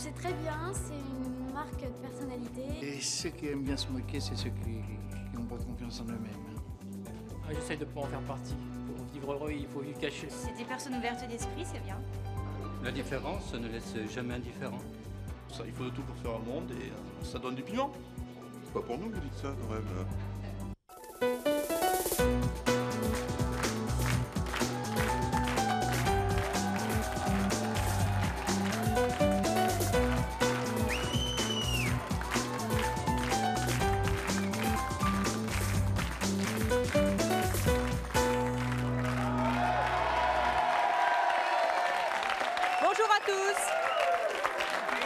c'est très bien, c'est une marque de personnalité. Et ceux qui aiment bien se moquer, c'est ceux qui n'ont pas confiance en eux-mêmes. J'essaie de ne pas en faire partie. Pour vivre heureux, il faut vivre caché. C'est des personnes ouvertes d'esprit, c'est bien. La différence ne laisse jamais indifférent. Ça, il faut de tout pour faire un monde et ça donne du piment. C'est pas pour nous que vous dites ça quand même. Bonjour à tous.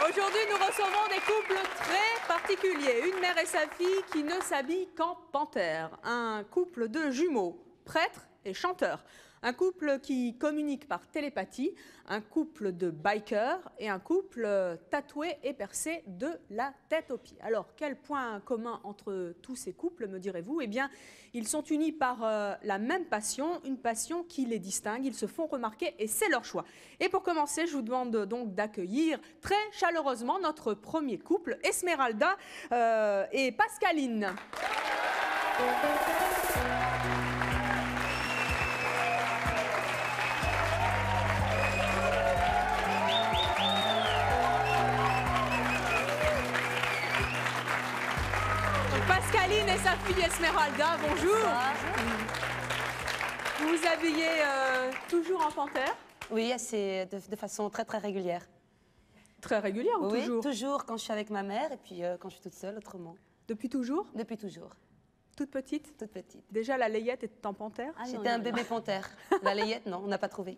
Aujourd'hui, nous recevons des couples très particuliers. Une mère et sa fille qui ne s'habillent qu'en panthère. Un couple de jumeaux, prêtres et chanteurs. Un couple qui communique par télépathie. Un couple de bikers et un couple tatoué et percé de la tête aux pieds. Alors, quel point commun entre tous ces couples, me direz-vous? Eh bien, ils sont unis par la même passion, une passion qui les distingue. Ils se font remarquer et c'est leur choix. Et pour commencer, je vous demande donc d'accueillir très chaleureusement notre premier couple, Esmeralda et Pascaline. Pascaline et sa fille Esmeralda, bonjour. Vous vous habillez toujours en panthère? Oui, de façon très très régulière. Très régulière ou oui, toujours? Toujours quand je suis avec ma mère et puis quand je suis toute seule autrement. Depuis toujours? Depuis toujours. Toute petite? Toute petite. Déjà la layette est en panthère? C'était un bébé panthère. La layette, non, on n'a pas trouvé.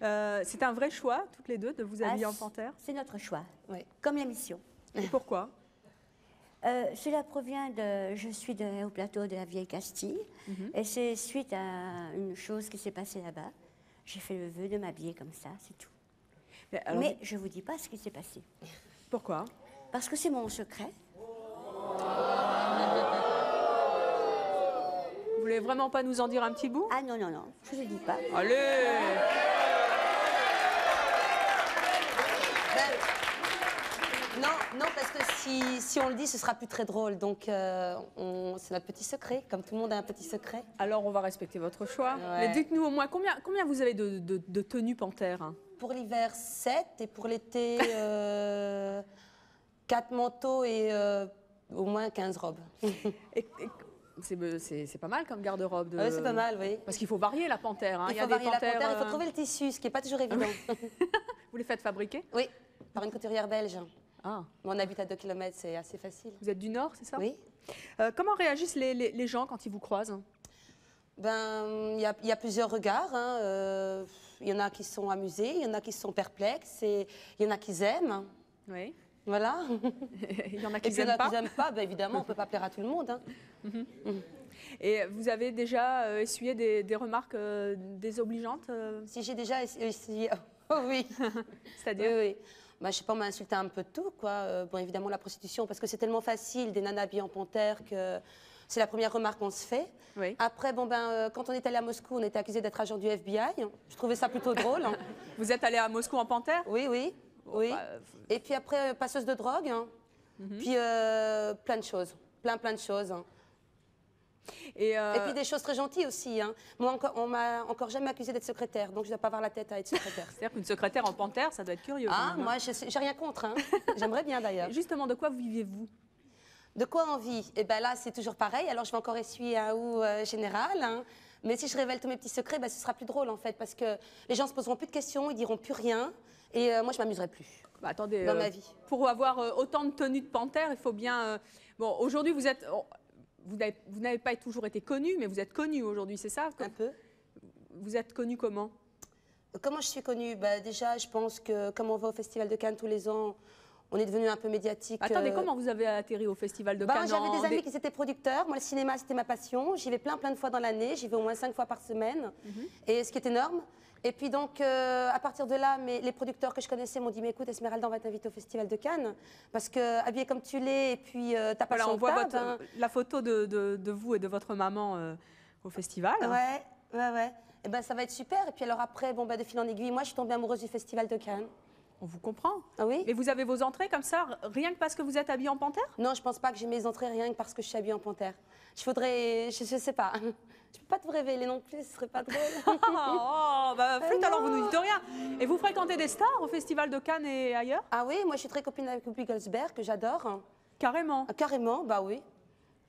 C'est un vrai choix, toutes les deux, de vous habiller en panthère? C'est notre choix, Oui. comme l'émission. Et pourquoi? Cela provient de... Je suis au plateau de la Vieille Castille, et c'est suite à une chose qui s'est passée là-bas. J'ai fait le vœu de m'habiller comme ça, c'est tout. Mais je ne vous dis pas ce qui s'est passé. Pourquoi? Parce que c'est mon secret. Vous voulez vraiment pas nous en dire un petit bout? Ah non, non, non, je ne le dis pas. Allez! Non, parce que si on le dit, ce sera plus très drôle. Donc, c'est notre petit secret, comme tout le monde a un petit secret. Alors, on va respecter votre choix. Ouais. Mais dites-nous au moins, combien vous avez de tenues panthère, hein? Pour l'hiver, 7, et pour l'été, 4 manteaux et au moins 15 robes. C'est pas mal comme garde-robe. Oui, c'est pas mal, oui. Parce qu'il faut varier la panthère. Hein. Il faut varier la panthère, il faut trouver le tissu, ce qui n'est pas toujours évident. Vous les faites fabriquer? Oui, par une couturière belge. Ah. On habite à 2 km, c'est assez facile. Vous êtes du Nord, c'est ça? Oui. Comment réagissent les gens quand ils vous croisent? Ben, il y a plusieurs regards. Hein. Il y en a qui sont amusés, il y en a qui sont perplexes, et il y en a qui aiment. Oui. Voilà. Il y en a qui et puis il y en n'aiment a pas. qui n'aiment pas, ben, évidemment, on ne peut pas plaire à tout le monde. Hein. Et vous avez déjà essuyé des remarques désobligeantes? Si j'ai déjà essayé... Oh oui. C'est-à-dire? Oui. Bah, je sais pas, on m'a insulté un peu de tout, quoi. Bon, évidemment, la prostitution, parce que c'est tellement facile, des nanas habillées en panthère, que c'est la première remarque qu'on se fait. Oui. Après, bon, quand on est allé à Moscou, on était accusé d'être agent du FBI. Je trouvais ça plutôt drôle. Hein. Vous êtes allé à Moscou en panthère? Oui, oui. Bon, oui. bah, Et puis après, passeuse de drogue. Hein. Puis plein de choses. Plein de choses. Hein. Et puis des choses très gentilles aussi. Hein. Moi, on m'a encore jamais accusé d'être secrétaire, donc je ne dois pas avoir la tête à être secrétaire. C'est-à-dire qu'une secrétaire en panthère, ça doit être curieux. Ah, moi, j'ai rien contre. Hein. J'aimerais bien d'ailleurs. Justement, de quoi viviez-vous? De quoi on vit? Et ben là, c'est toujours pareil. Alors, je vais encore essuyer un ou général. Hein. Mais si je révèle tous mes petits secrets, ben, ce sera plus drôle en fait, parce que les gens se poseront plus de questions, ils diront plus rien, et moi, je m'amuserai plus. Bah, attendez, dans ma vie. Pour avoir autant de tenues de panthère, il faut bien. Bon, aujourd'hui, vous êtes. Vous n'avez pas toujours été connu, mais vous êtes connu aujourd'hui, c'est ça? Un peu. Vous êtes connu comment? Comment je suis connue? Bah, déjà, je pense que comme on va au Festival de Cannes tous les ans, on est devenu un peu médiatique. Attendez, comment vous avez atterri au Festival de Cannes? J'avais des amis qui étaient producteurs. Moi, le cinéma, c'était ma passion. J'y vais plein de fois dans l'année. J'y vais au moins 5 fois par semaine. Et ce qui est énorme. Et puis donc, à partir de là, les producteurs que je connaissais m'ont dit, mais écoute, Esmeralda, on va t'inviter au Festival de Cannes, parce que habillée comme tu l'es, et puis t'as pas on voit la photo de vous et de votre maman au festival. Ouais. Et ben, ça va être super. Et puis alors après, bon, de fil en aiguille, moi, je suis tombée amoureuse du Festival de Cannes. On vous comprend. Ah oui? Et vous avez vos entrées comme ça, rien que parce que vous êtes habillé en panthère? Non, je pense pas que j'ai mes entrées rien que parce que je suis habillée en panthère. Je sais pas. Je peux pas te révéler non plus, ce serait pas drôle. Oh, bah flûte, non. alors vous nous dites rien. Et vous fréquentez des stars au Festival de Cannes et ailleurs? Ah oui, moi je suis très copine avec Whoopi Goldberg, que j'adore. Carrément. Ah, carrément, bah oui.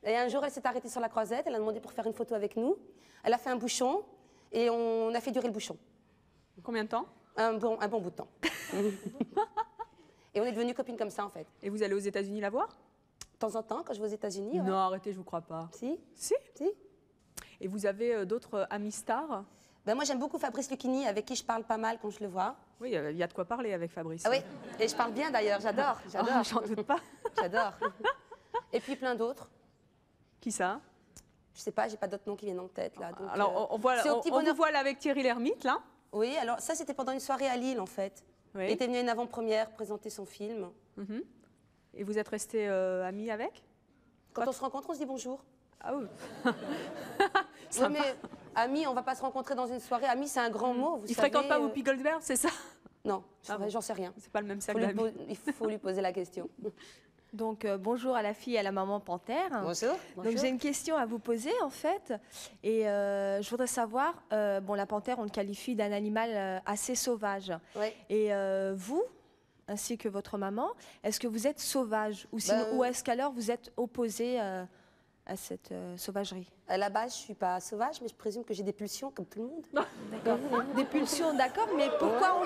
Et un jour, elle s'est arrêtée sur la croisette, elle a demandé pour faire une photo avec nous. Elle a fait un bouchon et on a fait durer le bouchon. Combien de temps? Un bon bout de temps. Et on est devenues copines comme ça, en fait. Et vous allez aux États-Unis la voir? De temps en temps, quand je vais aux États-Unis. Ouais. Non, arrêtez, je vous crois pas. Si. Si? Si. Et vous avez d'autres amis stars? Ben moi, j'aime beaucoup Fabrice Lucchini, avec qui je parle pas mal quand je le vois. Oui, il y a de quoi parler avec Fabrice. Ah oui, et je parle bien d'ailleurs, j'adore. Oh, j'en doute pas. J'adore. Et puis plein d'autres. Qui ça? Je sais pas, j'ai pas d'autres noms qui viennent en tête là. Donc, alors, on c'est au petit vous bonheur. voit là avec Thierry Lhermitte, là? Oui, alors ça, c'était pendant une soirée à Lille, en fait. Oui. Il était venu à une avant-première présenter son film. Mhm. Et vous êtes resté amis avec? Quand on se rencontre, on se dit bonjour. Ah oui. Oui, mais amis, on va pas se rencontrer dans une soirée. Amis, c'est un grand mot, vous Il savez. fréquente pas Whoopi Goldberg, c'est ça? Non, Ah bon. j'en sais rien. C'est pas le même sac d'amis. Il faut lui poser la question. Donc bonjour à la fille et à la maman panthère. Bonjour. Donc j'ai une question à vous poser en fait. Et je voudrais savoir, bon la panthère on le qualifie d'un animal assez sauvage. Ouais. Et vous, ainsi que votre maman, est-ce que vous êtes sauvage ou, sinon, ou est-ce qu'alors vous êtes opposé à cette sauvagerie? À la base, je suis pas sauvage, mais je présume que j'ai des pulsions comme tout le monde. D'accord. Des pulsions, d'accord, mais pourquoi on...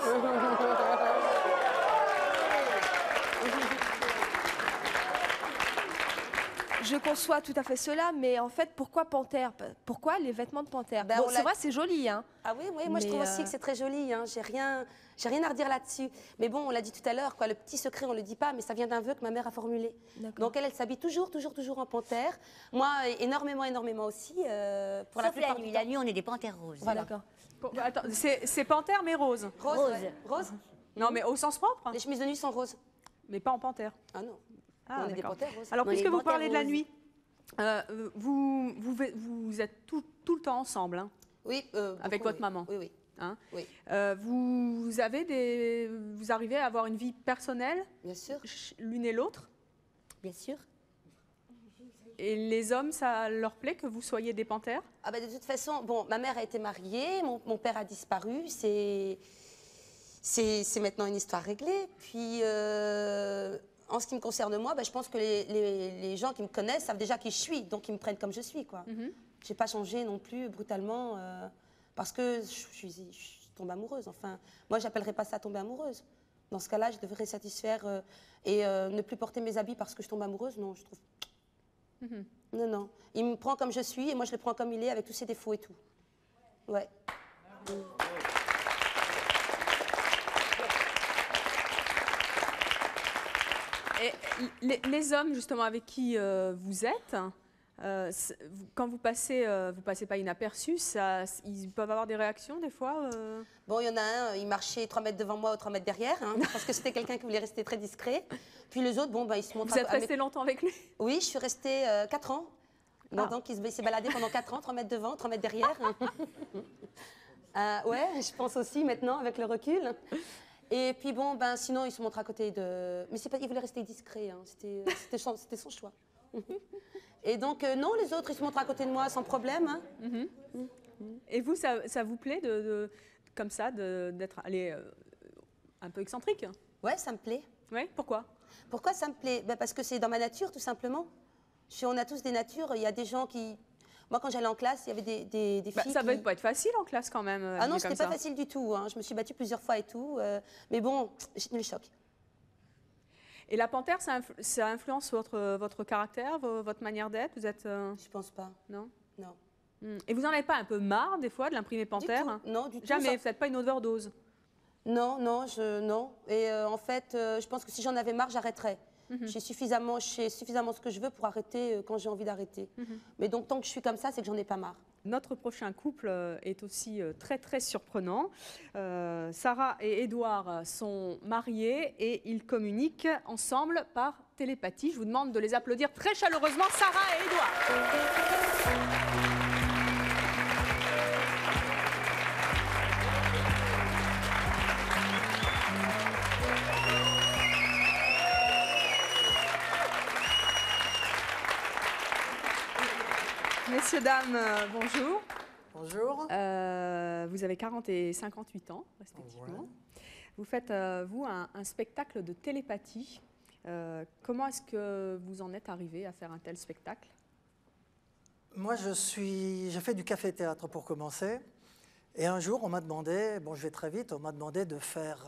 Je conçois tout à fait cela, mais en fait, pourquoi panthère? Pourquoi les vêtements de panthère? Ben, Bon, on c'est l'a- vrai, c'est joli, hein. Ah oui, oui, moi je Mais, trouve aussi que c'est très joli. Hein. J'ai rien à redire là-dessus. Mais bon, on l'a dit tout à l'heure, quoi. Le petit secret, on le dit pas, mais ça vient d'un vœu que ma mère a formulé. Donc elle s'habille toujours en panthère. Moi, énormément aussi. Pour Sauf plupart la nuit. du temps. La nuit, on est des panthères roses. Voilà. D'accord. Attends, c'est panthère mais rose. Rose. Rose. Ouais. Rose. Non, mais au sens propre. Les chemises de nuit sont roses. Mais pas en panthère. Ah non. Ah, on est des d'accord. panthères roses. Alors, On est puisque des vous panthères parlez de la roses. nuit, vous êtes tout le temps ensemble, hein, Oui. avec beaucoup, votre oui. maman. Oui, oui. Hein. Oui. Vous arrivez à avoir une vie personnelle, Bien sûr. l'une et l'autre? Bien sûr. Et les hommes, ça leur plaît que vous soyez des panthères? Ah bah de toute façon, bon, ma mère a été mariée, mon père a disparu, c'est maintenant une histoire réglée. Puis en ce qui me concerne moi, bah, je pense que les gens qui me connaissent savent déjà qui je suis, donc ils me prennent comme je suis, quoi. J'ai pas changé non plus brutalement parce que je tombe amoureuse. Enfin, moi, j'appellerais pas ça tomber amoureuse. Dans ce cas-là, je devrais satisfaire et ne plus porter mes habits parce que je tombe amoureuse. Non, je trouve. Non, non. Il me prend comme je suis et moi, je le prends comme il est avec tous ses défauts et tout. Ouais. Et les hommes, justement, avec qui vous êtes, quand vous passez pas inaperçu, ils peuvent avoir des réactions des fois Bon, il y en a un, il marchait 3 mètres devant moi ou 3 mètres derrière, hein, parce que c'était quelqu'un qui voulait rester très discret. Puis les autres, bon, bah, ils se montrent... Vous êtes resté longtemps avec lui? Oui, je suis restée 4 ans. Donc, il s'est baladé pendant 4 ans, 3 mètres devant, 3 mètres derrière. Ouais, je pense aussi maintenant, avec le recul. Et puis bon, ben, sinon, il se montre à côté de... Mais c'est pas, il voulait rester discret, hein. C'était son choix. Et donc, non, les autres, ils se montrent à côté de moi sans problème. Hein. Et vous, ça vous plaît comme ça, d'être un peu excentrique? Ouais, ça me plaît. Oui, pourquoi? Pourquoi ça me plaît? Ben, parce que c'est dans ma nature, tout simplement. On a tous des natures, il y a des gens qui... Moi, quand j'allais en classe, il y avait des filles ça ne va pas être facile en classe quand même. Ah non, c'était pas facile du tout. Hein. Je me suis battue plusieurs fois et tout. Mais bon, j'ai tenu le choc. Et la panthère, ça influence votre caractère, votre manière d'être? Vous êtes... Je pense pas. Non? Non. Et vous n'en avez pas un peu marre, des fois, de l'imprimer panthère? Du tout. Non, du tout. Jamais, vous faites pas une overdose? Non, non, non. Et en fait, je pense que si j'en avais marre, j'arrêterais. Je sais suffisamment ce que je veux pour arrêter quand j'ai envie d'arrêter. Mais donc, tant que je suis comme ça, c'est que j'en ai pas marre. Notre prochain couple est aussi très, très surprenant. Sarah et Édouard sont mariés et ils communiquent ensemble par télépathie. Je vous demande de les applaudir très chaleureusement, Sarah et Édouard. Messieurs, dames, bonjour. Bonjour. Vous avez 40 et 58 ans, respectivement. Ouais. Vous faites, vous, un spectacle de télépathie. Comment est-ce que vous en êtes arrivé à faire un tel spectacle? Moi, j'ai fait du café-théâtre pour commencer. Et un jour, on m'a demandé, bon, je vais très vite, on m'a demandé de faire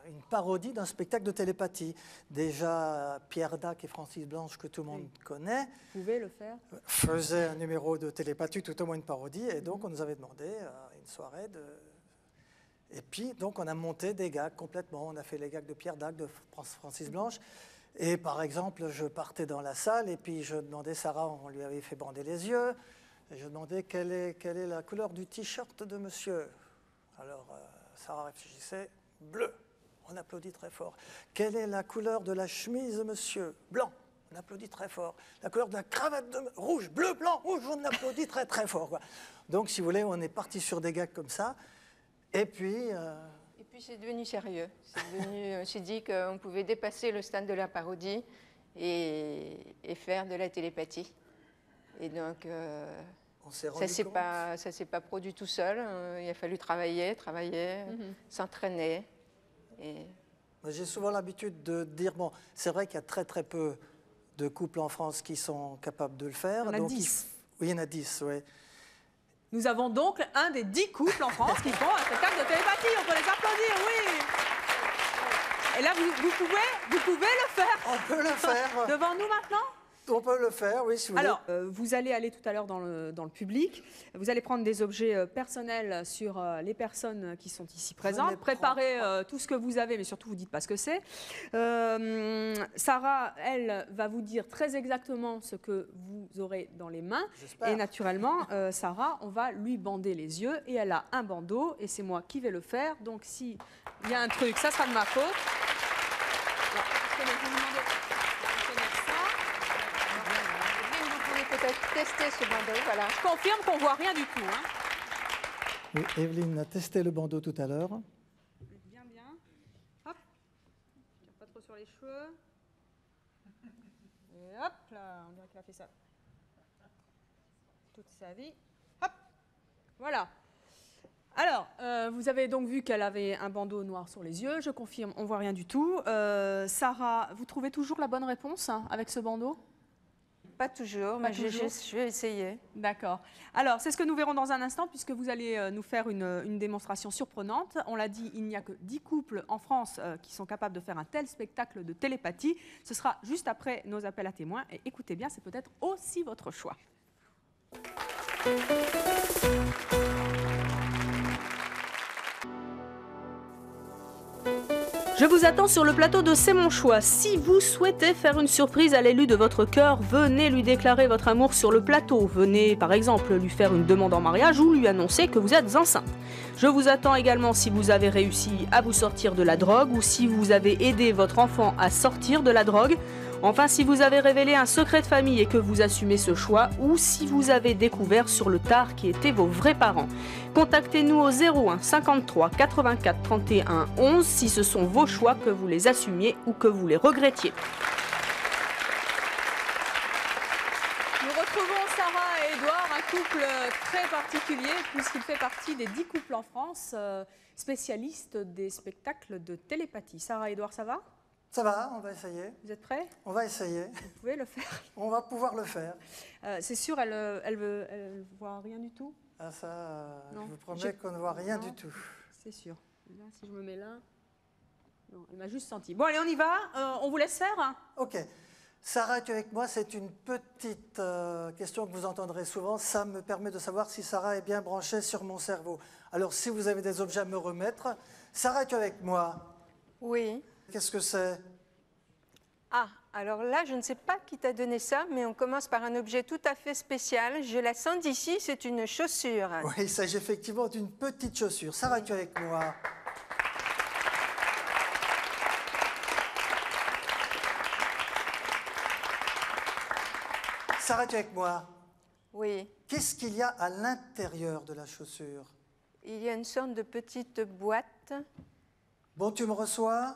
une parodie d'un spectacle de télépathie. Déjà, Pierre Dac et Francis Blanche, que tout le monde connaît, vous pouvez le faire, faisaient un numéro de télépathie, tout au moins une parodie. Et donc, on nous avait demandé une soirée de... Et puis, donc, on a monté des gags complètement. On a fait les gags de Pierre Dac, de Francis Blanche. Et par exemple, je partais dans la salle et puis je demandais, Sarah, on lui avait fait bander les yeux, et je demandais quelle est la couleur du t-shirt de monsieur. Alors, Sarah réfléchissait, bleu. On applaudit très fort. Quelle est la couleur de la chemise de monsieur? Blanc. On applaudit très fort. La couleur de la cravate de rouge, bleu, blanc, rouge, on applaudit très très fort, quoi. Donc, si vous voulez, on est parti sur des gags comme ça. Et puis c'est devenu sérieux. Je me suis dit qu'on pouvait dépasser le stade de la parodie et faire de la télépathie. Et donc, ça ne s'est pas produit tout seul. Il a fallu travailler, s'entraîner. Et... J'ai souvent l'habitude de dire, bon, c'est vrai qu'il y a très très peu de couples en France qui sont capables de le faire. Il y en a 10. Oui, il y en a 10, oui. Nous avons donc un des 10 couples en France qui font un spectacle de télépathie. On peut les applaudir, oui. Et là, vous pouvez le faire. On peut le faire. Devant nous maintenant? On peut le faire, oui, si vous voulez. Alors, vous allez aller tout à l'heure dans le public. Vous allez prendre des objets personnels sur les personnes qui sont ici présentes. Préparez tout ce que vous avez, mais surtout, vous ne dites pas ce que c'est. Sarah, elle, va vous dire très exactement ce que vous aurez dans les mains. Et naturellement, Sarah, on va lui bander les yeux. Et elle a un bandeau, et c'est moi qui vais le faire. Donc, s'il y a un truc, ça sera de ma faute. Alors, je vais vous demander... Tester ce bandeau, voilà. Je confirme qu'on ne voit rien du tout. Hein. Oui, Evelyne a testé le bandeau tout à l'heure. Bien. Hop. Tire pas trop sur les cheveux. Et hop, là, on dirait qu'elle a fait ça toute sa vie. Hop. Voilà. Alors, vous avez donc vu qu'elle avait un bandeau noir sur les yeux. Je confirme, on ne voit rien du tout. Sarah, vous trouvez toujours la bonne réponse avec ce bandeau ? Pas toujours, mais je vais essayer. D'accord. Alors, c'est ce que nous verrons dans un instant, puisque vous allez nous faire une démonstration surprenante. On l'a dit, il n'y a que 10 couples en France qui sont capables de faire un tel spectacle de télépathie. Ce sera juste après nos appels à témoins. Et écoutez bien, c'est peut-être aussi votre choix. Je vous attends sur le plateau de C'est mon choix. Si vous souhaitez faire une surprise à l'élu de votre cœur, venez lui déclarer votre amour sur le plateau. Venez par exemple lui faire une demande en mariage ou lui annoncer que vous êtes enceinte. Je vous attends également si vous avez réussi à vous sortir de la drogue ou si vous avez aidé votre enfant à sortir de la drogue. Enfin, si vous avez révélé un secret de famille et que vous assumez ce choix, ou si vous avez découvert sur le tard qui étaient vos vrais parents. Contactez-nous au 01 53 84 31 11 si ce sont vos choix, que vous les assumiez ou que vous les regrettiez. Nous retrouvons Sarah et Édouard, un couple très particulier puisqu'il fait partie des 10 couples en France spécialistes des spectacles de télépathie. Sarah et Édouard, ça va ? Ça va, on va essayer. Vous êtes prêts? On va essayer. Vous pouvez le faire? On va pouvoir le faire. C'est sûr, elle ne voit rien du tout? Ah ça, je vous promets qu'on ne voit rien du tout. C'est sûr. Là, si je me mets là... Non, elle m'a juste senti. Bon, allez, on y va. On vous laisse faire? Ok. Sarah, tu es avec moi? C'est une petite question que vous entendrez souvent. Ça me permet de savoir si Sarah est bien branchée sur mon cerveau. Alors, si vous avez des objets à me remettre... Sarah, tu es avec moi? Oui. Qu'est-ce que c'est? Ah, alors là, je ne sais pas qui t'a donné ça, mais on commence par un objet tout à fait spécial. Je la sens d'ici, c'est une chaussure. Oui, il s'agit effectivement d'une petite chaussure. Sarah, tu es avec moi? Sarah, tu es avec moi? Oui. Qu'est-ce qu'il y a à l'intérieur de la chaussure? Il y a une sorte de petite boîte. Bon, tu me reçois?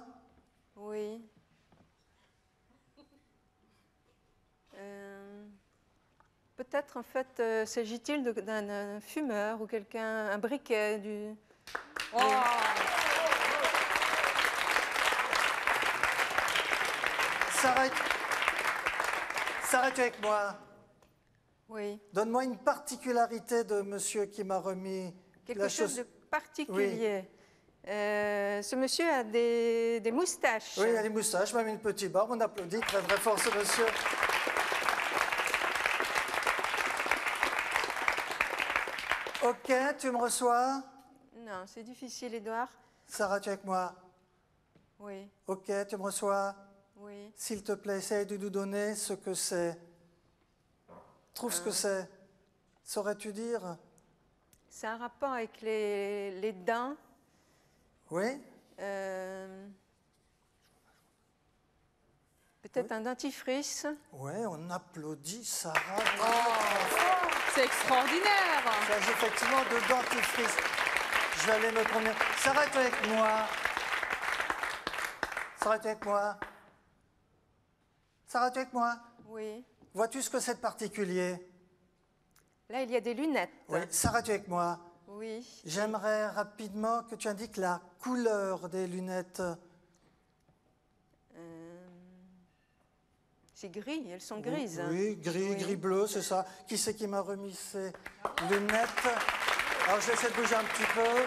peut-être, en fait, s'agit-il d'un fumeur ou quelqu'un, un briquet du... Oh. Sarah, tu es avec moi? Oui. Donne-moi une particularité de monsieur qui m'a remis Quelque chose de particulier. Oui. Ce monsieur a des moustaches. Oui, il a des moustaches, même une petite barbe. On applaudit très très fort ce monsieur. Ok, tu me reçois? Non, c'est difficile, Édouard. Sarah, tu es avec moi? Oui. Ok, tu me reçois? Oui. S'il te plaît, essaye de nous donner ce que c'est. Trouve ce que c'est. Saurais-tu dire? C'est un rapport avec les dents. Oui. Peut-être un dentifrice. Oui, on applaudit Sarah. Oh, c'est extraordinaire. Il s'agit effectivement de dentifrice. Je vais aller me promener. Sarah, tu es avec moi? Sarah, tu es avec moi? Sarah, tu es avec moi? Oui. Vois-tu ce que c'est de particulier? Là, il y a des lunettes. Oui. Sarah, tu es avec moi? Oui. J'aimerais rapidement que tu indiques la couleur des lunettes. C'est gris, elles sont grises. Oui, gris, gris-bleu, c'est ça. Qui c'est qui m'a remis ces lunettes? Alors, je vais essayer de bouger un petit peu.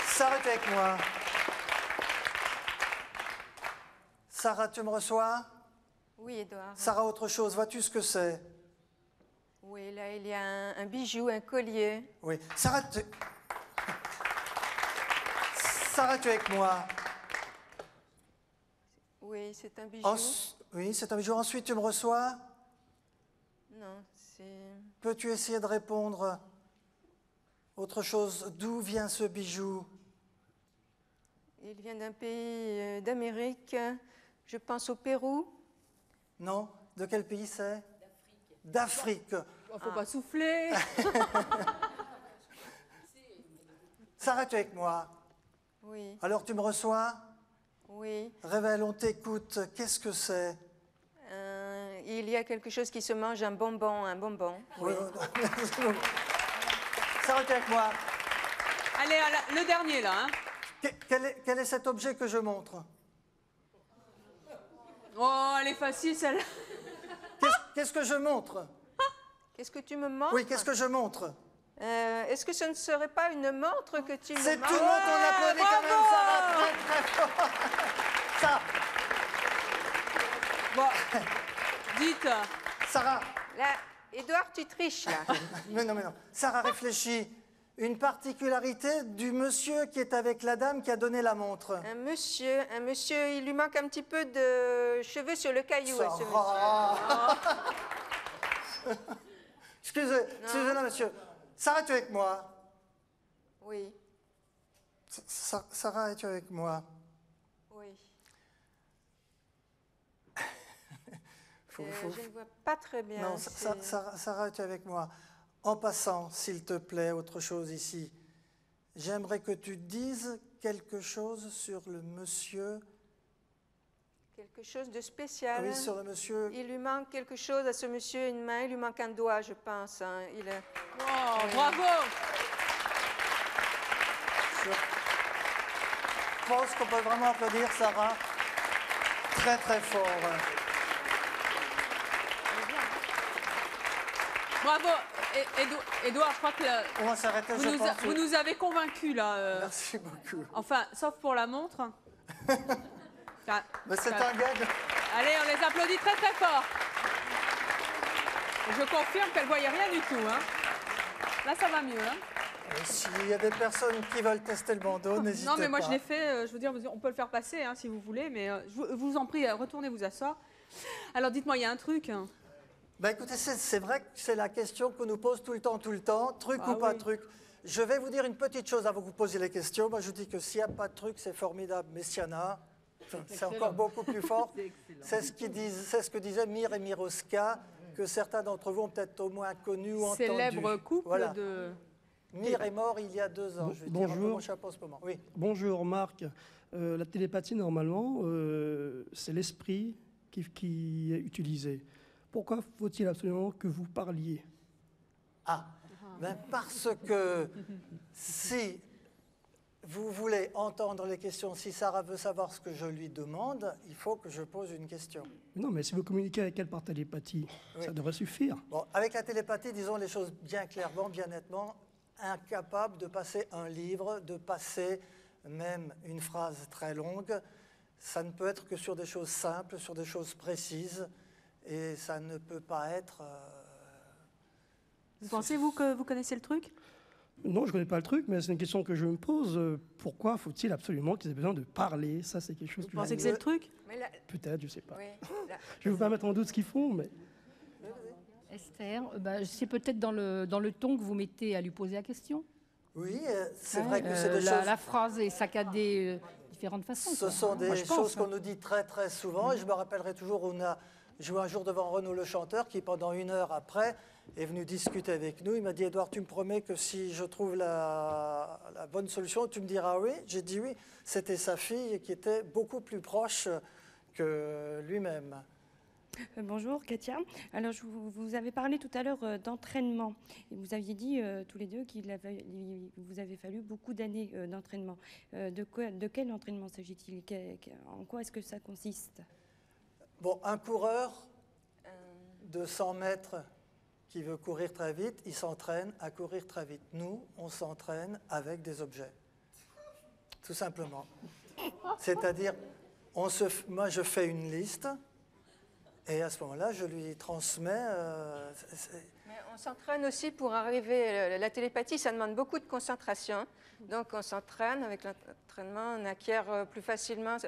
Sarah, tu es avec moi? Sarah, tu me reçois? Oui, Édouard. Sarah, autre chose, vois-tu ce que c'est? Oui, là, il y a un bijou, un collier. Oui. Sarah, Sarah, tu es avec moi? Oui, c'est un bijou. Oui, c'est un bijou. Ensuite, tu me reçois? Non, c'est... Peux-tu essayer de répondre? Autre chose, d'où vient ce bijou? Il vient d'un pays d'Amérique. Je pense au Pérou. Non. De quel pays c'est? D'Afrique. Il ne faut pas souffler. Sarah, tu es avec moi? Oui. Alors, tu me reçois? Oui. Révèle, on t'écoute. Qu'est-ce que c'est? Il y a quelque chose qui se mange, un bonbon, Oui. Sarah, tu es avec moi? Allez, le dernier, là. Hein. Quel est cet objet que je montre? Oh, elle est facile, celle-là. Qu'est-ce que je montre? Qu'est-ce que tu me montres? Oui, qu'est-ce que je montre? Est-ce que ce ne serait pas une montre que tu me montres? C'est tout le monde qu'on applaudit quand même, Sarah, très très fort. Ça. Bon, dites. Sarah. Là, Édouard, tu triches, là. Mais non. Sarah, réfléchis. Une particularité du monsieur qui est avec la dame qui a donné la montre. Un monsieur, il lui manque un petit peu de cheveux sur le caillou à ce monsieur. Excusez-moi, monsieur. Sarah, tu es avec moi? Oui. Sarah, es-tu avec moi? Oui. Je ne vois pas très bien. Non, Sarah, tu es avec moi? En passant, s'il te plaît, autre chose ici. J'aimerais que tu dises quelque chose sur le monsieur. Quelque chose de spécial. Oui, sur le monsieur. Il lui manque quelque chose à ce monsieur, une main, il lui manque un doigt, je pense. Hein. Oh, bravo! Je pense qu'on peut vraiment applaudir Sarah très très fort. Bravo, Édouard, je crois que on va s'arrêter, vous nous avez convaincus là. Merci beaucoup. Enfin, sauf pour la montre. Mais c'est un gag. Allez, on les applaudit très très fort. Je confirme qu'elle ne voyait rien du tout. Hein. Là, ça va mieux. Hein. S'il y a des personnes qui veulent tester le bandeau, n'hésitez pas. Non, mais moi je l'ai fait. Je veux dire, on peut le faire passer hein, si vous voulez, mais je vous en prie, retournez vous asseoir. Alors, dites-moi, il y a un truc. Ben écoutez, c'est vrai que c'est la question qu'on nous pose tout le temps, truc ou pas truc. Je vais vous dire une petite chose avant que vous posiez les questions. Moi, je dis que s'il n'y a pas de truc, c'est formidable, mais s'il y en a, c'est encore beaucoup plus fort. C'est ce que disaient Mir et Miroska, que certains d'entre vous ont peut-être au moins connu ou entendu. Célèbre couple de... Mir est mort il y a 2 ans. Je vais dire mon chapeau en ce moment. Oui. Bonjour Marc. La télépathie, normalement, c'est l'esprit qui est utilisé. Pourquoi faut-il absolument que vous parliez? Ah, ben parce que si vous voulez entendre les questions, si Sarah veut savoir ce que je lui demande, il faut que je pose une question. Non, mais si vous communiquez avec elle par télépathie, ça devrait suffire. Bon, avec la télépathie, disons les choses bien clairement, bien nettement, incapable de passer un livre, de passer même une phrase très longue. Ça ne peut être que sur des choses simples, sur des choses précises, et ça ne peut pas être... Vous pensez, vous, que vous connaissez le truc? Non, je ne connais pas le truc, mais c'est une question que je me pose. Pourquoi faut-il absolument qu'ils aient besoin de parler? Ça, c'est quelque chose que... Vous pensez que c'est le truc? Peut-être, je ne sais pas. Oui, Je ne vais pas mettre en doute ce qu'ils font, mais... Esther, c'est peut-être dans le ton que vous mettez à lui poser la question. Oui, c'est vrai que c'est des choses... La phrase est saccadée de différentes façons. Ce sont des choses qu'on nous dit très très souvent, et je me rappellerai toujours, on a joué un jour devant Renaud le chanteur, qui pendant 1 heure après est venu discuter avec nous. Il m'a dit, Édouard, tu me promets que si je trouve la bonne solution, tu me diras oui. J'ai dit oui. C'était sa fille qui était beaucoup plus proche que lui-même. Bonjour Katia. Alors vous avez parlé tout à l'heure d'entraînement. Et vous aviez dit tous les deux qu'il vous avait fallu beaucoup d'années d'entraînement. De quel entraînement s'agit-il? En quoi est-ce que ça consiste? Bon, un coureur de 100 mètres qui veut courir très vite, il s'entraîne à courir très vite. Nous, on s'entraîne avec des objets. Tout simplement. C'est-à-dire, moi je fais une liste, et à ce moment-là, je lui transmets... Mais on s'entraîne aussi pour arriver... La télépathie, ça demande beaucoup de concentration. Donc on s'entraîne. Avec l'entraînement, on acquiert plus facilement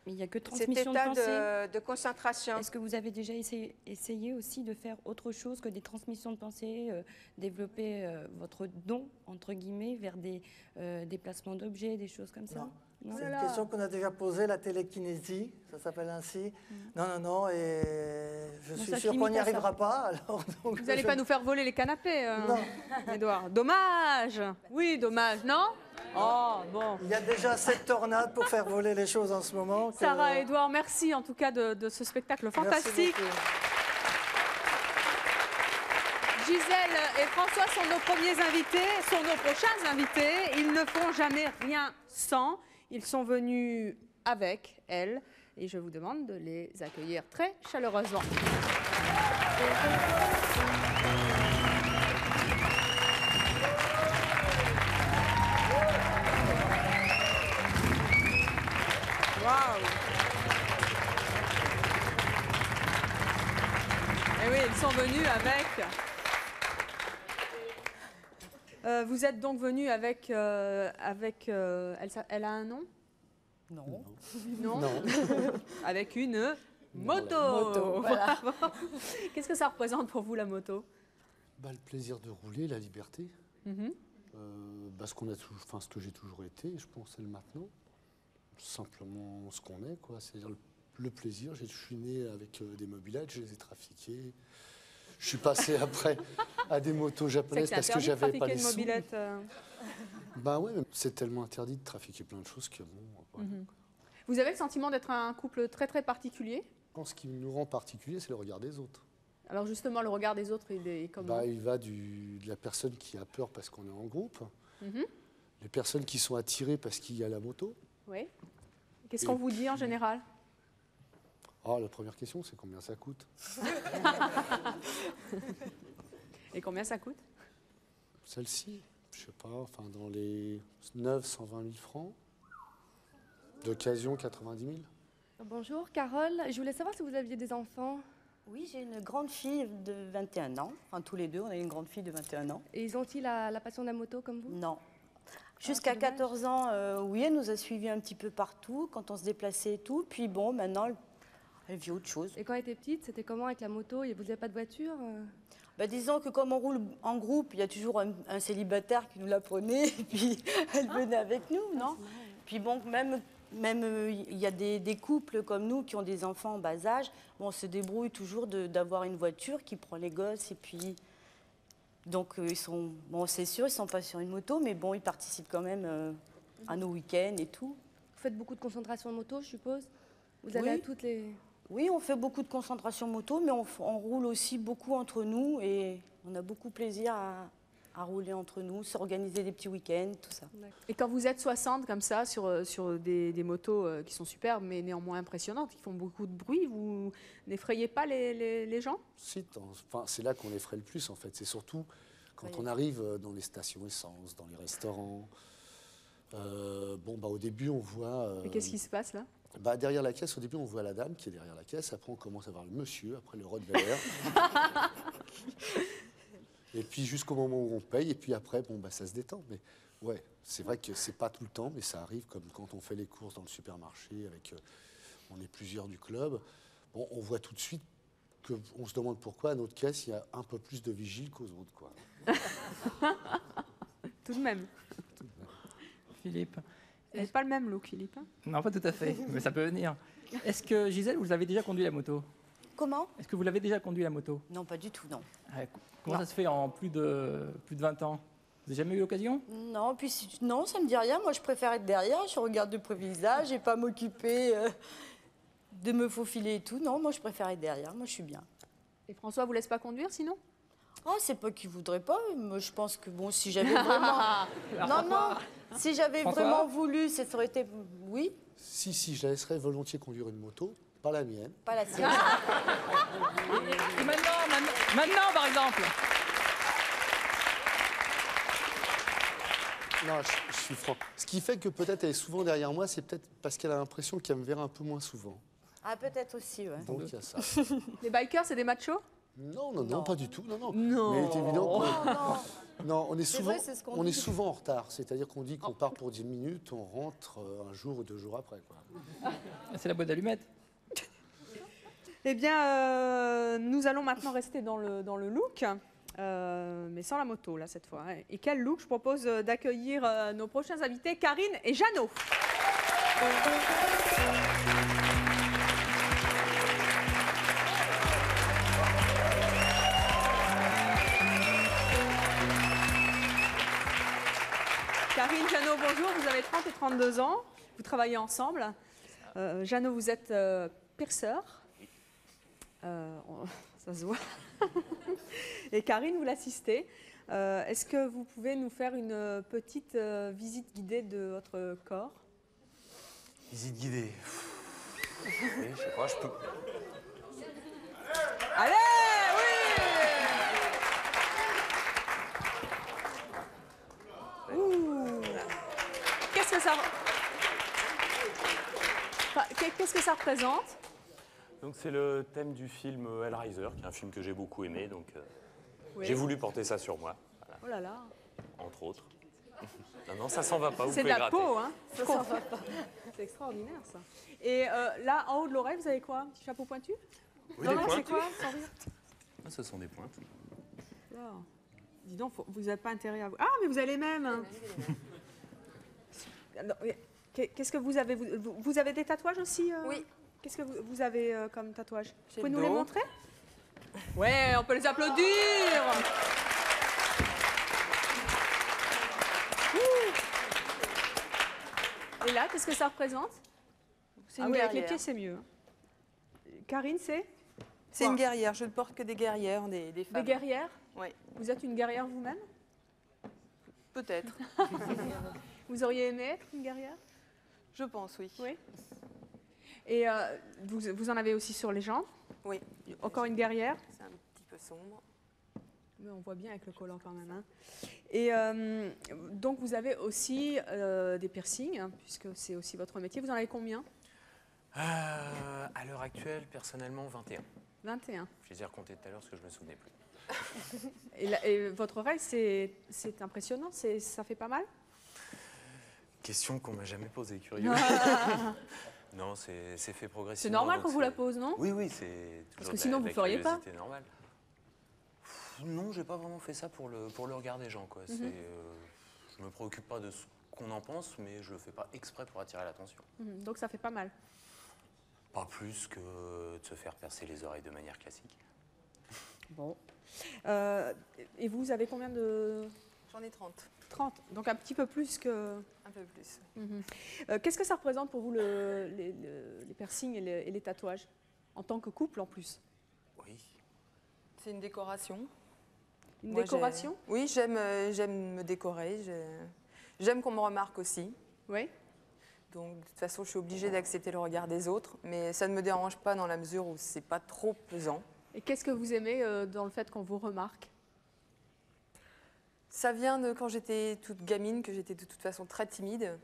mais il n'y a que transmission de pensée. Cet état de concentration. Est-ce que vous avez déjà essayé aussi de faire autre chose que des transmissions de pensée, développer votre don, entre guillemets, vers des déplacements d'objets, des choses comme ça? C'est une question qu'on a déjà posée, la télékinésie, ça s'appelle ainsi. Non, et je suis sûr qu'on n'y arrivera pas. Alors, donc, vous n'allez pas nous faire voler les canapés, Édouard. Dommage. Oui, dommage, non? Oh, bon. Il y a déjà 7 tornades pour faire voler les choses en ce moment. Sarah et Édouard, merci en tout cas de ce spectacle fantastique. Gisèle et François sont nos premiers invités, sont nos prochains invités. Ils ne font jamais rien sans. Ils sont venus avec elle et je vous demande de les accueillir très chaleureusement. Waouh! Et oui, ils sont venus avec... vous êtes donc venus avec... elle a un nom? Non. Non. Non. Avec une moto. Moto, voilà. Qu'est-ce que ça représente pour vous, la moto? Le plaisir de rouler, la liberté. Ce que j'ai toujours été, je pense, c'est le maintenant. Simplement ce qu'on est, quoi. C'est-à-dire le plaisir. Je suis né avec des mobylettes, je les ai trafiqués. Je suis passé après à des motos japonaises parce que j'avais pas les sous. Ouais, c'est tellement interdit de trafiquer plein de choses que bon. Vous avez le sentiment d'être un couple très très particulier? Je pense qu'il nous rend particulier, c'est le regard des autres. Alors justement, le regard des autres, il est comment? Il va de la personne qui a peur parce qu'on est en groupe, les personnes qui sont attirées parce qu'il y a la moto. Oui. Qu'est-ce qu'on vous dit en général? La première question, c'est combien ça coûte? Et combien ça coûte? Celle-ci, je sais pas, dans les 120 000 francs. D'occasion, 90 000. Bonjour, Carole. Je voulais savoir si vous aviez des enfants. Oui, j'ai une grande fille de 21 ans. Enfin, tous les deux, on a une grande fille de 21 ans. Et ils ont-ils la passion de la moto comme vous? Non. Jusqu'à 14 ans, oui, elle nous a suivis un petit peu partout, quand on se déplaçait et tout. Puis bon, maintenant, elle vit autre chose. Et quand elle était petite, c'était comment avec la moto? Vous n'avez pas de voiture? Disons que comme on roule en groupe, il y a toujours un célibataire qui nous la prenait, et puis elle venait avec nous, non? Puis bon, même il y a des couples comme nous qui ont des enfants en bas âge, on se débrouille toujours d'avoir une voiture qui prend les gosses, et puis... Donc ils sont... Bon, c'est sûr, ils ne sont pas sur une moto, mais bon, ils participent quand même à nos week-ends et tout. Vous faites beaucoup de concentration en moto, je suppose? Vous allez à toutes les... Oui, on fait beaucoup de concentration moto, mais on roule aussi beaucoup entre nous et on a beaucoup plaisir à rouler entre nous, s'organiser des petits week-ends, tout ça. Et quand vous êtes 60 comme ça sur des motos qui sont superbes mais néanmoins impressionnantes, qui font beaucoup de bruit, vous n'effrayez pas les gens? Si, c'est là qu'on effraie le plus en fait. C'est surtout quand on arrive dans les stations essence, dans les restaurants. Au début on voit... Et qu'est-ce qui se passe là? Derrière la caisse, au début on voit la dame qui est derrière la caisse, après on commence à voir le monsieur, après le Rottweiler. Et puis jusqu'au moment où on paye, et puis après, ça se détend. Mais ouais, c'est vrai que c'est pas tout le temps, mais ça arrive comme quand on fait les courses dans le supermarché, on est plusieurs du club. Bon, on voit tout de suite qu'on se demande pourquoi à notre caisse, il y a un peu plus de vigiles qu'aux autres, quoi. Tout de même. Philippe. C'est pas le même look, Philippe. Hein? Non, pas tout à fait, mais ça peut venir. Est-ce que, Gisèle, vous avez déjà conduit la moto? Comment? Est-ce que vous l'avez déjà conduit la moto? Non, pas du tout, non. Comment ça se fait en plus de 20 ans? Vous n'avez jamais eu l'occasion? Non, non, ça me dit rien. Moi, je préfère être derrière. Je regarde de prévisage et pas m'occuper de me faufiler et tout. Non, moi, je préfère être derrière. Moi, je suis bien. Et François vous laisse pas conduire, sinon? C'est pas qu'il voudrait pas. Moi, je pense que si j'avais vraiment... non, si j'avais vraiment voulu, ça aurait été... Oui. Si, je la laisserais volontiers conduire une moto. Pas la mienne. Pas la sienne. Et maintenant, par exemple. Non, je suis franc. Ce qui fait que peut-être elle est souvent derrière moi, c'est peut-être parce qu'elle a l'impression qu'elle me verra un peu moins souvent. Ah, peut-être aussi, ouais. Donc il y a ça. Les bikers, c'est des machos? Non, pas du tout. Non. Non. Mais il est évident non, on est souvent, vrai, c'est ce qu'on dit. souvent en retard. C'est-à-dire qu'on dit qu'on part pour 10 minutes, on rentre un jour ou 2 jours après, quoi. C'est la boîte d'allumettes. Eh bien, nous allons maintenant rester dans le look, mais sans la moto, là, cette fois. Et quel look? Je propose d'accueillir nos prochains invités, Karine et Jeannot. Karine, Jeannot, bonjour. Vous avez 30 et 32 ans. Vous travaillez ensemble. Jeannot, vous êtes perceur. Ça se voit. Et Karine, vous l'assistez. Est-ce que vous pouvez nous faire une petite visite guidée de votre corps? Visite guidée. Oui, je sais pas, je peux... Allez, oui. Ouh. Qu'est-ce que ça représente? Donc c'est le thème du film Hellraiser, qui est un film que j'ai beaucoup aimé, donc oui. J'ai voulu porter ça sur moi. Voilà. Oh là là. Entre autres. Non, ça s'en va pas, vous c'est pouvez de la gratter. peau, hein. Ça s'en va pas. C'est extraordinaire, ça. Et là, en haut de l'oreille, vous avez quoi? Un petit chapeau pointu? Oui, non, des points. c'est quoi? Sans rire. Ah, ce sont des pointes. Alors, dis donc, vous n'avez pas intérêt à vous... Ah, mais vous avez les mêmes. Qu'est-ce que vous avez? Vous avez des tatouages aussi? Oui. Qu'est-ce que vous avez comme tatouage? Vous pouvez nous le les dos. montrer? Ouais, on peut les applaudir. Et là, qu'est-ce que ça représente? C'est une oui, avec guerrière. les pieds, c'est mieux. Karine, c'est? C'est une guerrière. Je ne porte que des guerrières, des femmes. Des guerrières? Oui. Vous êtes une guerrière vous-même? Peut-être. Vous auriez aimé être une guerrière? Je pense, oui. Oui. Et vous en avez aussi sur les jambes? Oui. Encore une guerrière? C'est un petit peu sombre. Mais on voit bien avec le collant quand même. Hein. Et donc vous avez aussi des piercings, hein, puisque c'est aussi votre métier. Vous en avez combien? À l'heure actuelle, personnellement, 21. 21. Je les ai recomptés tout à l'heure parce que je ne me souvenais plus. Et votre oreille, c'est impressionnant, ça fait pas mal? Question qu'on m'a jamais posée, curieux. Non, c'est fait progressivement. C'est normal donc qu'on vous la pose, non? Oui, oui, c'est toujours Parce que sinon, vous ne feriez pas. C'est normal. Non, j'ai pas vraiment fait ça pour le regard des gens, quoi. Je me préoccupe pas de ce qu'on en pense, mais je le fais pas exprès pour attirer l'attention. Donc ça fait pas mal. Pas plus que de se faire percer les oreilles de manière classique. Bon. Et vous avez combien de... J'en ai 30. 30, donc un petit peu plus que... Un peu plus. Qu'est-ce que ça représente pour vous, les piercings et les tatouages? En tant que couple en plus. Oui. C'est une décoration. Une décoration? Oui, j'aime me décorer. J'aime qu'on me remarque aussi. Oui. Donc, de toute façon, je suis obligée d'accepter le regard des autres. Mais ça ne me dérange pas dans la mesure où c'est pas trop pesant. Et qu'est-ce que vous aimez dans le fait qu'on vous remarque? Ça vient de quand j'étais toute gamine, que j'étais de toute façon très timide.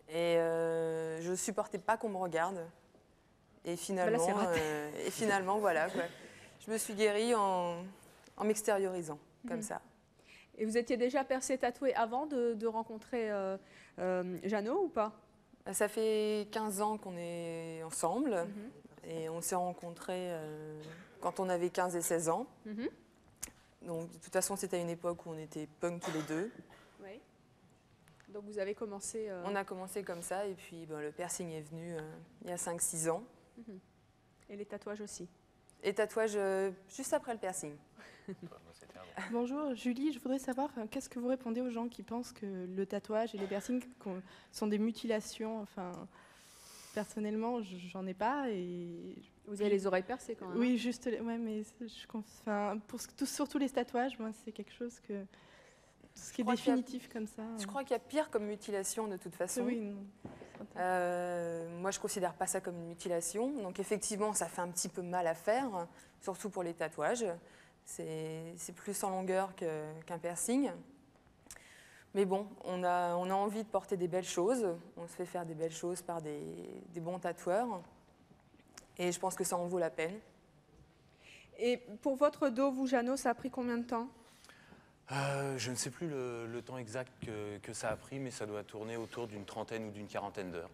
Et je ne supportais pas qu'on me regarde. Et finalement, voilà, quoi. Je me suis guérie en m'extériorisant, comme ça. Et vous étiez déjà percée tatouée avant de rencontrer Jeannot ou pas? Ça fait 15 ans qu'on est ensemble. Et on s'est rencontrés quand on avait 15 et 16 ans. Donc, de toute façon, c'était à une époque où on était punk tous les deux. Oui. Donc, vous avez commencé... On a commencé comme ça, et puis le piercing est venu il y a 5-6 ans. Et les tatouages aussi? Et tatouages juste après le piercing. Bonjour, Julie, je voudrais savoir qu'est-ce que vous répondez aux gens qui pensent que le tatouage et les piercings sont des mutilations. Enfin, personnellement, j'en ai pas et... Vous avez les oreilles percées quand même? Oui, juste, ouais, mais surtout les tatouages, moi, c'est quelque chose que... Tout ce qui est définitif comme ça. Je crois qu'il y a pire comme mutilation de toute façon. Oui, non. Moi, je ne considère pas ça comme une mutilation. Donc, effectivement, ça fait un petit peu mal à faire, surtout pour les tatouages. C'est plus en longueur qu'un piercing. Mais bon, on a envie de porter des belles choses. On se fait faire des belles choses par des bons tatoueurs. Et je pense que ça en vaut la peine. Et pour votre dos, vous, Jeannot, ça a pris combien de temps? Je ne sais plus le temps exact que ça a pris, mais ça doit tourner autour d'une trentaine ou d'une quarantaine d'heures.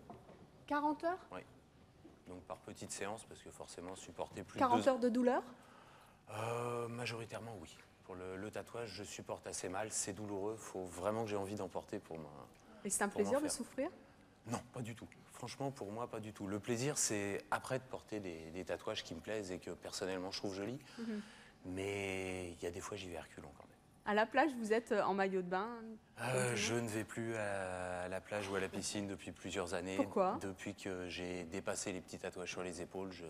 40 heures? Oui. Donc par petite séance, parce que forcément, supporter plus 40 heures de douleur? Majoritairement, oui. Pour le tatouage, je supporte assez mal. C'est douloureux. Il faut vraiment que j'ai envie d'en porter pour moi. Et c'est un plaisir de souffrir? Non, pas du tout. Franchement, pour moi, pas du tout. Le plaisir, c'est après de porter des tatouages qui me plaisent et que personnellement, je trouve jolis. Mais il y a des fois, j'y vais à reculons quand même. À la plage, vous êtes en maillot de bain? Je ne vais plus à la plage ou à la piscine depuis plusieurs années. Pourquoi? Depuis que j'ai dépassé les petits tatouages sur les épaules, je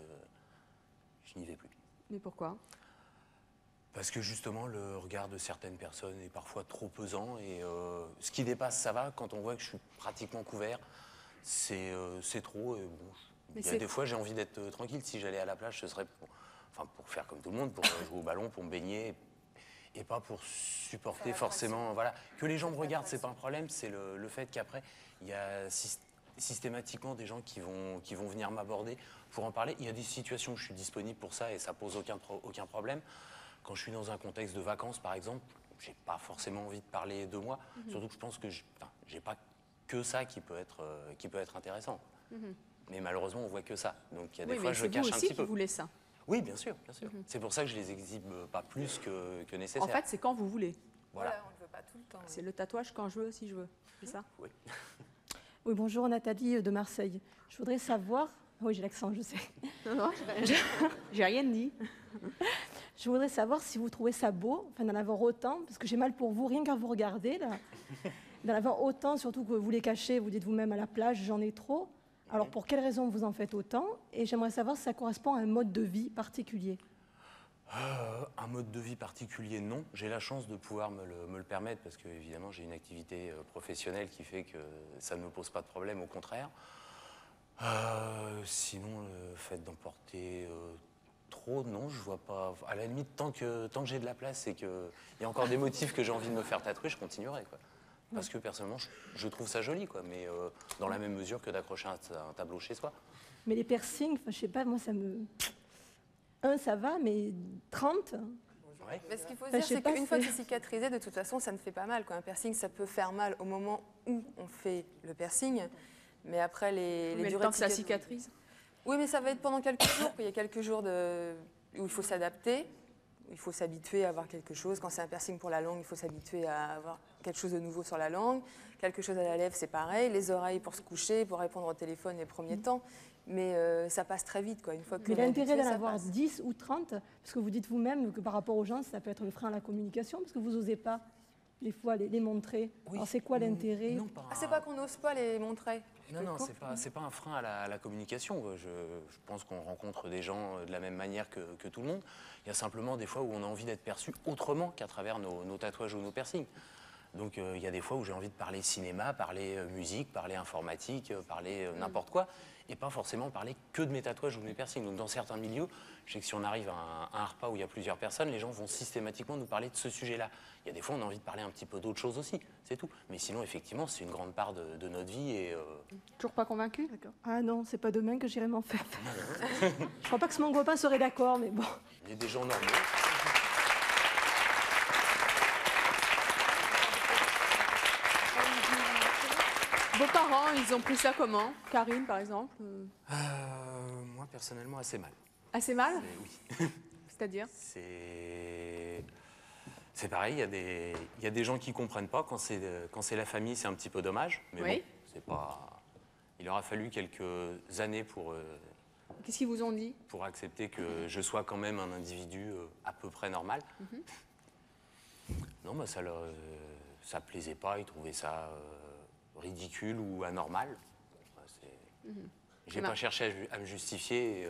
n'y vais plus. Mais pourquoi? Parce que justement, le regard de certaines personnes est parfois trop pesant. Et ce qui dépasse, ça va. Quand on voit que je suis pratiquement couvert, c'est trop. Et bon, il y a des fois, j'ai envie d'être tranquille. Si j'allais à la plage, ce serait pour faire comme tout le monde, pour jouer au ballon, pour me baigner. Et pas pour supporter forcément... Voilà. Que les gens me regardent, c'est pas un problème, c'est le fait qu'après, il y a systématiquement des gens qui vont venir m'aborder pour en parler. Il y a des situations où je suis disponible pour ça et ça pose aucun problème. Quand je suis dans un contexte de vacances, par exemple, j'ai pas forcément envie de parler de moi. Surtout que je pense que j'ai pas que ça qui peut être intéressant. Mais malheureusement, on voit que ça. Donc il y a des fois, je cache un petit peu. C'est vous aussi qui voulez ça? Oui, bien sûr, bien sûr. C'est pour ça que je les exhibe pas plus que nécessaire. En fait, c'est quand vous voulez. Voilà. On ne veut pas tout le temps. C'est le tatouage quand je veux, si je veux. C'est ça? Oui. Oui, bonjour, Nathalie de Marseille. Je voudrais savoir... Oui, j'ai l'accent, je sais. Non, j'ai rien dit. Je voudrais savoir si vous trouvez ça beau, d'en avoir autant, parce que j'ai mal pour vous, rien qu'à vous regarder, là. D'en avoir autant, surtout que vous les cachez, vous dites vous-même à la plage, j'en ai trop. Alors, pour quelles raisons vous en faites autant? Et j'aimerais savoir si ça correspond à un mode de vie particulier. Un mode de vie particulier, non. J'ai la chance de pouvoir me le permettre parce que, évidemment, j'ai une activité professionnelle qui fait que ça ne me pose pas de problème, au contraire. Sinon, le fait d'en porter trop, non, je vois pas. À la limite, tant que j'ai de la place et qu'il y a encore des motifs que j'ai envie de me faire tatouer, je continuerai, quoi. Parce que personnellement, je trouve ça joli, quoi, mais dans la même mesure que d'accrocher un tableau chez soi. Mais les piercings, je sais pas, moi ça me... ça va, mais 30 ouais. Mais ce qu'il faut se dire, c'est qu'une fois que c'est cicatrisé, de toute façon, ça ne fait pas mal, quoi. Un piercing, ça peut faire mal au moment où on fait le piercing, mais après les durées le temps que ça cicatrise. Oui, mais ça va être pendant quelques jours. Il y a quelques jours où il faut s'adapter. Il faut s'habituer à avoir quelque chose. Quand c'est un piercing pour la langue, il faut s'habituer à avoir quelque chose de nouveau sur la langue. Quelque chose à la lèvre, c'est pareil. Les oreilles pour se coucher, pour répondre au téléphone les premiers temps. Mais ça passe très vite, quoi. Une fois que mais l'intérêt d'en avoir 10 ou 30, parce que vous dites vous-même que par rapport aux gens, ça peut être le frein à la communication, parce que vous n'osez pas. des fois les montrer. Alors c'est quoi l'intérêt? Ah, c'est pas qu'on n'ose pas les montrer. Non, c'est pas un frein à la communication. Je pense qu'on rencontre des gens de la même manière que tout le monde. Il y a simplement des fois où on a envie d'être perçu autrement qu'à travers nos tatouages ou nos piercings. Donc il y a des fois où j'ai envie de parler cinéma, parler musique, parler informatique, parler n'importe quoi, et pas forcément parler que de mes tatouages ou de mes piercings. Donc dans certains milieux, je sais que si on arrive à un repas où il y a plusieurs personnes, les gens vont systématiquement nous parler de ce sujet-là. Il y a des fois on a envie de parler un petit peu d'autre chose aussi, c'est tout. Mais sinon effectivement c'est une grande part de notre vie et... Toujours pas convaincu? Ah non, c'est pas demain que j'irai m'en faire. Je crois pas que mon copain serait d'accord, mais bon. Il y a des gens normaux. Vos parents, ils ont pris ça comment? Karine, par exemple? Moi, personnellement, assez mal. Assez mal? Oui. C'est-à-dire? C'est pareil, il y a des gens qui ne comprennent pas. Quand c'est la famille, c'est un petit peu dommage. Mais oui. Bon, c'est pas... Il aura fallu quelques années pour... Qu'est-ce qu'ils vous ont dit? Pour accepter que je sois quand même un individu à peu près normal. Non, bah, ça plaisait pas, ils trouvaient ça... ridicule ou anormal. J'ai pas cherché à me justifier et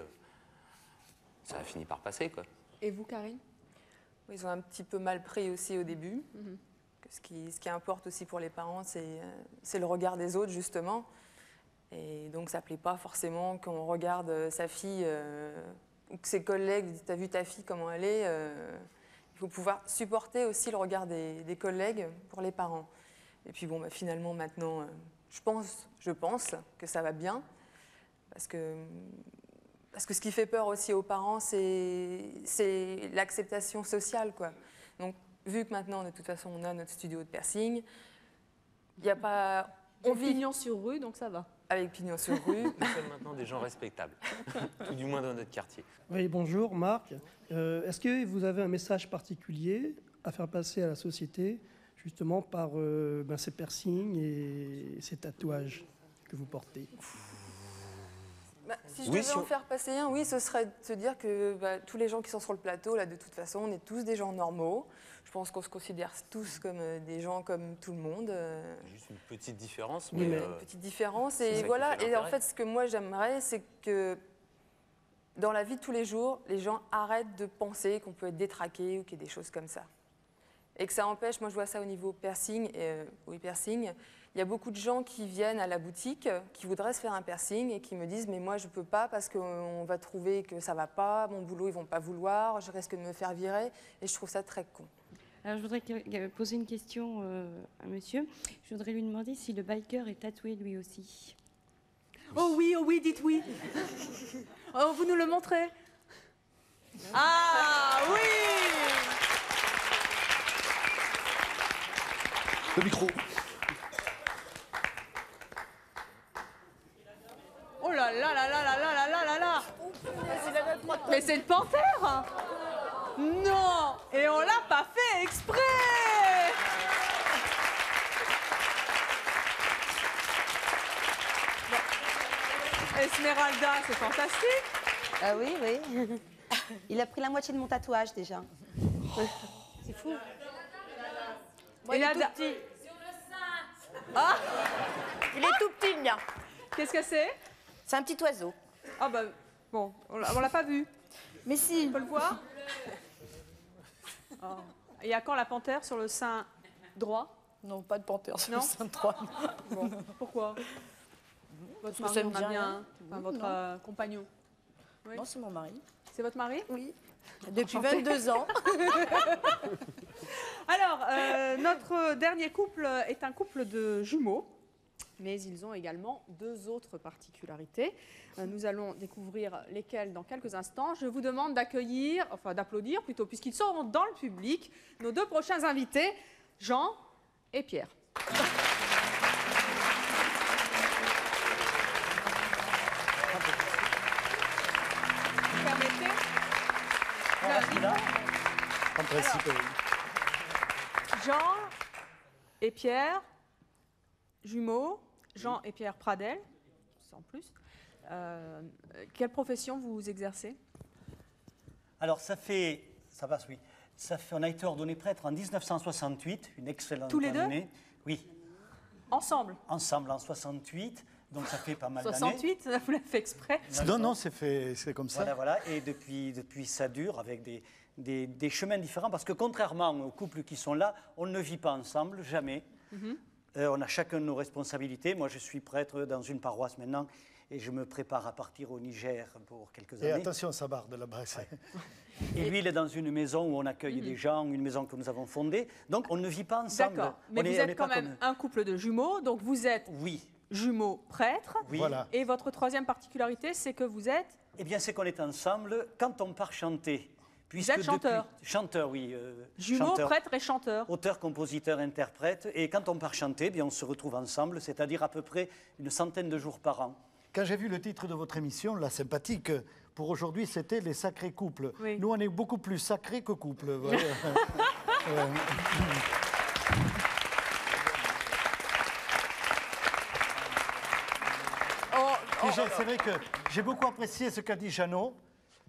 ça a fini par passer, quoi. Et vous, Karine? Ils ont un petit peu mal pris aussi au début. Ce qui importe aussi pour les parents, c'est le regard des autres, justement. Et donc, ça ne plaît pas forcément quand on regarde sa fille ou que ses collègues disent « T'as vu ta fille, comment elle est ?» Il faut pouvoir supporter aussi le regard des collègues pour les parents. Et puis bon, bah, finalement, maintenant, je pense que ça va bien. Parce que ce qui fait peur aussi aux parents, c'est l'acceptation sociale, quoi. Donc, vu que maintenant, de toute façon, on a notre studio de piercing, il n'y a pas... On vit pignon sur rue, donc ça va. Avec pignon sur rue. Nous sommes maintenant des gens respectables, tout du moins dans notre quartier. Oui, bonjour, Marc. Est-ce que vous avez un message particulier à faire passer à la société justement par ces piercings et ces tatouages que vous portez? Si je devais en faire passer un, oui, ce serait de se dire que tous les gens qui sont sur le plateau, là, de toute façon, on est tous des gens normaux. Je pense qu'on se considère tous comme des gens comme tout le monde. Juste une petite différence. Oui, mais une petite différence. Et voilà. Et en fait, ce que moi j'aimerais, c'est que dans la vie de tous les jours, les gens arrêtent de penser qu'on peut être détraqué ou qu'il y a des choses comme ça. Et que ça empêche, moi je vois ça au niveau piercing, piercing. Il y a beaucoup de gens qui viennent à la boutique, qui voudraient se faire un piercing et qui me disent « mais moi je ne peux pas parce qu'on va trouver que ça ne va pas, mon boulot ils ne vont pas vouloir, je risque de me faire virer » et je trouve ça très con. Alors je voudrais poser une question à monsieur. Je voudrais lui demander si le biker est tatoué lui aussi. Oh oui, dites oui. Oh, vous nous le montrez? Ah oui! Le micro. Oh là là là là là là là là là! Mais c'est une panthère! Non! Et on l'a pas fait exprès! Esmeralda, c'est fantastique! Ah oui, oui. Il a pris la moitié de mon tatouage déjà. C'est fou. Moi, il est tout petit. Ah! Il est tout petit, le mien. Qu'est-ce que c'est? C'est un petit oiseau. Ah bah, bon, on l'a pas vu. Mais si. On peut le voir? Oh. Il y a quand la panthère sur le sein droit? Non, pas de panthère sur non le sein droit. Bon, pourquoi? Votre mari, on a bien, enfin, votre compagnon. Oui. Non, c'est mon mari. C'est votre mari? Oui. Depuis 22 ans. Alors, notre dernier couple est un couple de jumeaux, mais ils ont également deux autres particularités. Nous allons découvrir lesquelles dans quelques instants. Je vous demande d'applaudir plutôt, puisqu'ils sont dans le public, nos deux prochains invités, Jean et Pierre. En principe, oui. Jean et Pierre, jumeaux, Jean et Pierre Pradel, sans plus. Quelle profession vous exercez? Alors, ça passe, oui. On a été ordonné prêtre en 1968, une excellente Tous les deux? année. Oui. Ensemble? Ensemble en 68, donc ça fait pas mal d'années. 68, vous l'avez fait exprès? Non, c'est comme ça. Voilà. Et depuis ça dure avec des chemins différents, parce que contrairement aux couples qui sont là, on ne vit pas ensemble, jamais. On a chacun nos responsabilités. Moi, je suis prêtre dans une paroisse maintenant, et je me prépare à partir au Niger pour quelques années. Et attention, ça barre de là-bas. Et lui, il est dans une maison où on accueille des gens, une maison que nous avons fondée. Donc, on ne vit pas ensemble. D'accord, mais vous êtes quand même un couple de jumeaux, donc vous êtes jumeaux prêtres. Oui. Voilà. Et votre troisième particularité, c'est que vous êtes... Eh bien, c'est qu'on est ensemble quand on part chanter. Vous êtes chanteur? Chanteur, oui. Jumeaux, chanteur, prêtre et chanteur. Auteur, compositeur, interprète. Et quand on part chanter, eh bien, on se retrouve ensemble, c'est-à-dire à peu près une centaine de jours par an. Quand j'ai vu le titre de votre émission, la sympathique, pour aujourd'hui, c'était les sacrés couples. Oui. Nous, on est beaucoup plus sacrés que couples. C'est vrai que j'ai beaucoup apprécié ce qu'a dit Jeannot,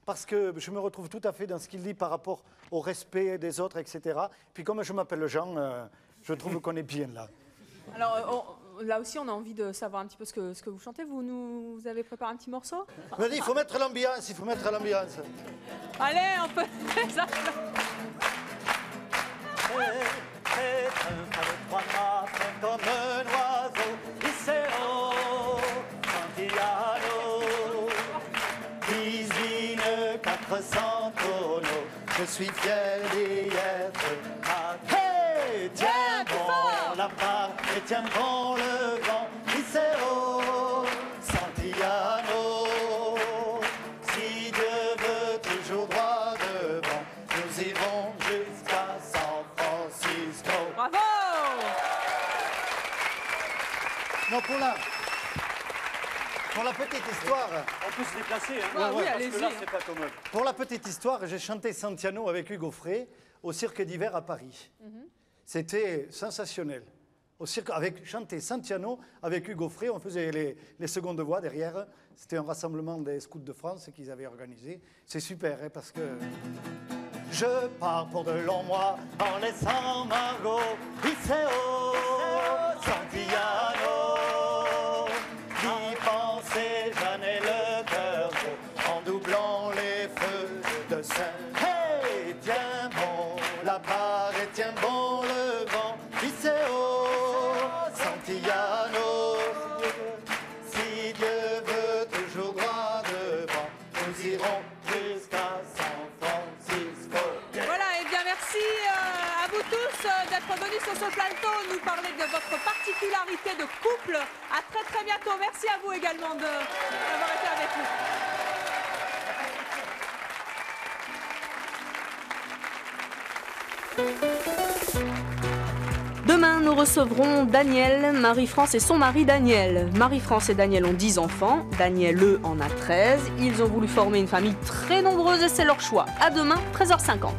parce que je me retrouve tout à fait dans ce qu'il dit par rapport au respect des autres, etc. Puis comme je m'appelle Jean, je trouve qu'on est bien là. Alors, là aussi, on a envie de savoir un petit peu ce que vous chantez. Vous avez préparé un petit morceau? Vas-y, il faut mettre l'ambiance, Allez, on peut... Comme un oiseau, Iseo, Santillano, cuisine 400 tonneaux, je suis fier d'y être. Hey, tiens bon la part et tiens bon le vent, Iseo, Santillano, si Dieu veut toujours droit devant, nous irons jusqu'à San Francisco. Bravo! Non, pour la petite histoire... On peut se déplacer, hein. Oui, Parce allez-y. que là, c'est pas commode. Pour la petite histoire, j'ai chanté Santiano avec Hugo Frey au Cirque d'hiver à Paris. C'était sensationnel. Au cirque, chanter Santiano avec Hugo Frey, on faisait les secondes voix derrière. C'était un rassemblement des scouts de France qu'ils avaient organisé. C'est super, hein, parce que... Je pars pour de longs mois en laissant Margot, Iseo, Santillano. D'y penser, j'en ai le cœur chaud, en doublant les feux de Seine. Hey, tiens bon la part et tiens bon le vent, Iseo, Santillano. Si Dieu veut toujours droit devant, nous irons jusqu'à San Francisco. Voilà, et bien merci à vous tous d'être venus sur ce plateau nous parler de votre particularité de couple. À très très bientôt. Merci à vous également d'avoir été avec nous. Demain, nous recevrons Daniel, Marie-France et son mari Daniel. Marie-France et Daniel ont 10 enfants, Daniel, eux, en a 13. Ils ont voulu former une famille très nombreuse et c'est leur choix. À demain, 13h50.